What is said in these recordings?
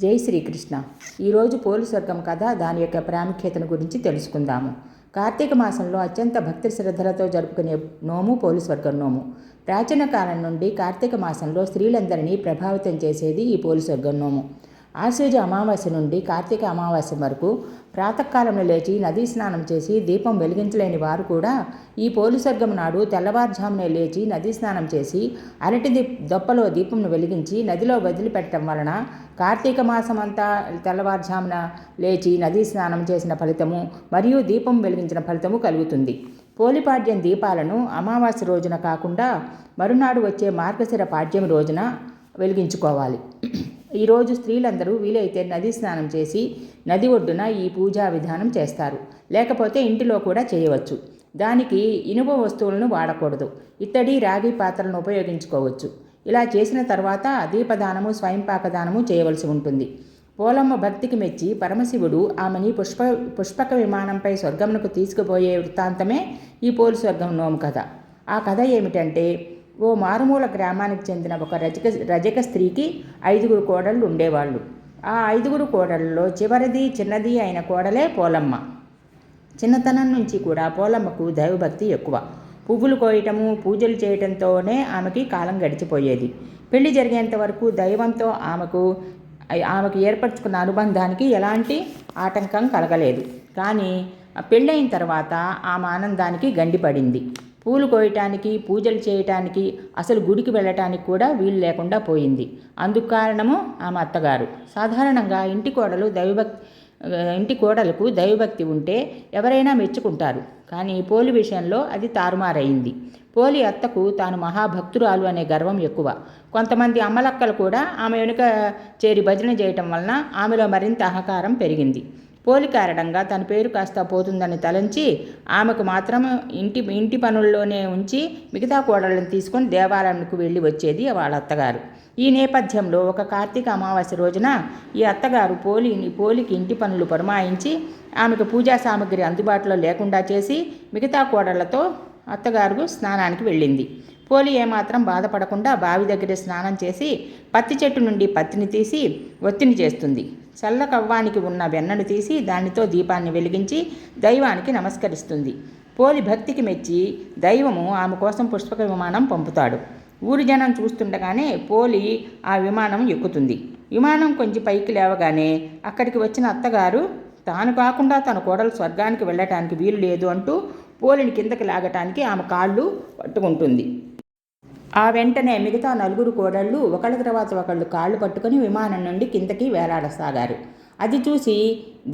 జై శ్రీకృష్ణ. ఈరోజు పోలి స్వర్గం కథ, దాని యొక్క ప్రాముఖ్యతను గురించి తెలుసుకుందాము. కార్తీక మాసంలో అత్యంత భక్తి శ్రద్ధలతో జరుపుకునే నోము పోలి స్వర్గం నోము. ప్రాచీన కాలం నుండి కార్తీక మాసంలో స్త్రీలందరినీ ప్రభావితం చేసేది ఈ పోలి స్వర్గం నోము. ఆశ్వయుజ అమావాస్య నుండి కార్తీక అమావాస్య వరకు ప్రాతకాలంలో లేచి నదీ స్నానం చేసి దీపం వెలిగించలేని వారు కూడా ఈ పోలి స్వర్గం నాడు తెల్లవారుజామునే లేచి నదీ స్నానం చేసి అరటి దొప్పలో దీపంను వెలిగించి నదిలో వదిలిపెట్టడం వలన కార్తీక మాసం అంతా తెల్లవారుజామున లేచి నదీ స్నానం చేసిన ఫలితము మరియు దీపం వెలిగించిన ఫలితము కలుగుతుంది. పోలిపాడ్యం దీపాలను అమావాస్య రోజున కాకుండా మరునాడు వచ్చే మార్గశిర పాడ్యం రోజున వెలిగించుకోవాలి. ఈరోజు స్త్రీలందరూ వీలైతే నదీ స్నానం చేసి నది ఒడ్డున ఈ పూజా విధానం చేస్తారు. లేకపోతే ఇంటిలో కూడా చేయవచ్చు. దానికి ఇనుప వస్తువులను వాడకూడదు. ఇత్తడి, రాగి పాత్రలను ఉపయోగించుకోవచ్చు. ఇలా చేసిన తర్వాత దీపదానము, స్వయంపాకదానము చేయవలసి ఉంటుంది. పోలమ్మ భక్తికి మెచ్చి పరమశివుడు ఆమెని పుష్పక విమానంపై స్వర్గమునకు తీసుకుపోయే వృత్తాంతమే ఈ పోలి స్వర్గం నోము కథ. ఆ కథ ఏమిటంటే, ఓ మారుమూల గ్రామానికి చెందిన ఒక రజక స్త్రీకి 5 కోడళ్ళు ఉండేవాళ్ళు. ఆ 5 కోడళ్ళలో చిన్నది అయిన కోడలే పోలమ్మ. చిన్నతనం నుంచి కూడా పోలమ్మకు దైవభక్తి ఎక్కువ. పువ్వులు కోయటము, పూజలు చేయటంతోనే ఆమెకి కాలం గడిచిపోయేది. పెళ్లి జరిగేంత వరకు దైవంతో ఆమెకు ఏర్పరచుకున్న అనుబంధానికి ఎలాంటి ఆటంకం కలగలేదు. కానీ పెళ్ళైన తర్వాత ఆమె ఆనందానికి గండిపడింది. పూలు కోయటానికి, పూజలు చేయటానికి, అసలు గుడికి వెళ్ళటానికి కూడా వీలు లేకుండా పోయింది. అందుకు కారణము ఆమె అత్తగారు. సాధారణంగా ఇంటి కోడలకు దైవభక్తి ఉంటే ఎవరైనా మెచ్చుకుంటారు. కానీ పోలి విషయంలో అది తారుమారైంది. పోలి అత్తకు తాను మహాభక్తురాలు అనే గర్వం ఎక్కువ. కొంతమంది అమ్మలక్కలు కూడా ఆమె వెనుక చేరి భజన చేయటం వలన ఆమెలో మరింత అహంకారం పెరిగింది. పోలి కారణంగా తన పేరు కాస్త పోతుందని తలంచి ఆమెకు మాత్రం ఇంటి పనుల్లోనే ఉంచి మిగతా కోడళ్ళను తీసుకొని దేవాలయానికి వెళ్ళి వచ్చేది వాళ్ళ అత్తగారు. ఈ నేపథ్యంలో ఒక కార్తీక అమావాస్య రోజున ఈ అత్తగారు పోలికి ఇంటి పనులు పురమాయించి ఆమెకు పూజా సామాగ్రి అందుబాటులో లేకుండా చేసి మిగతా కోడళ్లతో అత్తగారు స్నానానికి వెళ్ళింది. పోలి ఏమాత్రం బాధపడకుండా బావి దగ్గర స్నానం చేసి పత్తి చెట్టు నుండి పత్తిని తీసి ఒత్తిని చేస్తుంది. చల్ల కవ్వానికి ఉన్న వెన్నను తీసి దానితో దీపాన్ని వెలిగించి దైవానికి నమస్కరిస్తుంది. పోలి భక్తికి మెచ్చి దైవము ఆమె కోసం పుష్పక విమానం పంపుతాడు. ఊరి జనం చూస్తుండగానే పోలి ఆ విమానం ఎక్కుతుంది. విమానం కొంచెం పైకి లేవగానే అక్కడికి వచ్చిన అత్తగారు తాను కాకుండా తన కోడలు స్వర్గానికి వెళ్ళటానికి వీలు లేదు అంటూ పోలిని కిందకి లాగటానికి ఆమె కాళ్ళు పట్టుకుంటుంది. ఆ వెంటనే మిగతా 4 కోడళ్ళు ఒకళ్ళ తర్వాత ఒకళ్ళు కాళ్ళు పట్టుకొని విమానం నుండి కిందకి వేలాడసాగారు. అది చూసి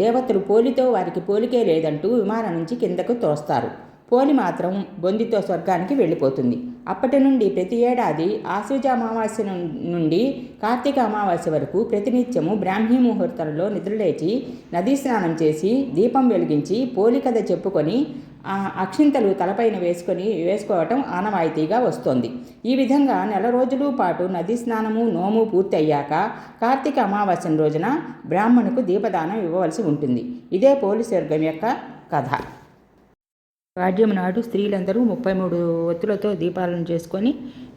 దేవతలు పోలితో వారికి పోలికే లేదంటూ విమానం నుంచి కిందకు తోస్తారు. పోలి మాత్రం బొందితో స్వర్గానికి వెళ్ళిపోతుంది. అప్పటి నుండి ప్రతి ఏడాది ఆశ్వయుజ అమావాస్య నుండి కార్తీక అమావాస్య వరకు ప్రతినిత్యము బ్రాహ్మీ ముహూర్తంలో నిద్రలేచి నదీ స్నానం చేసి దీపం వెలిగించి పోలి కథ చెప్పుకొని అక్షింతలు తలపైన వేసుకోవటం ఆనవాయితీగా వస్తోంది. ఈ విధంగా నెల రోజుల పాటు నదీ స్నానము, నోము పూర్తి అయ్యాక కార్తీక అమావాస్య రోజున బ్రాహ్మణుకు దీపదానం ఇవ్వవలసి ఉంటుంది. ఇదే పోలి స్వర్గం యొక్క కథ. పాడ్యం నాడు స్త్రీలందరూ 33 ఒత్తులతో దీపాలను చేసుకొని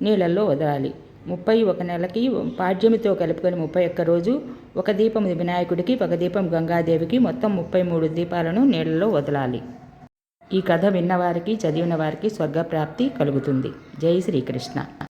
నీళ్ళల్లో వదలాలి. 31 నెలకి పాడ్యమితో కలుపుకొని 31 రోజు ఒక దీపం వినాయకుడికి, ఒక దీపం గంగాదేవికి, మొత్తం 33 దీపాలను నీళ్ళల్లో వదలాలి. ఈ కథ విన్నవారికి, చదివిన వారికి స్వర్గప్రాప్తి కలుగుతుంది. జై శ్రీకృష్ణ.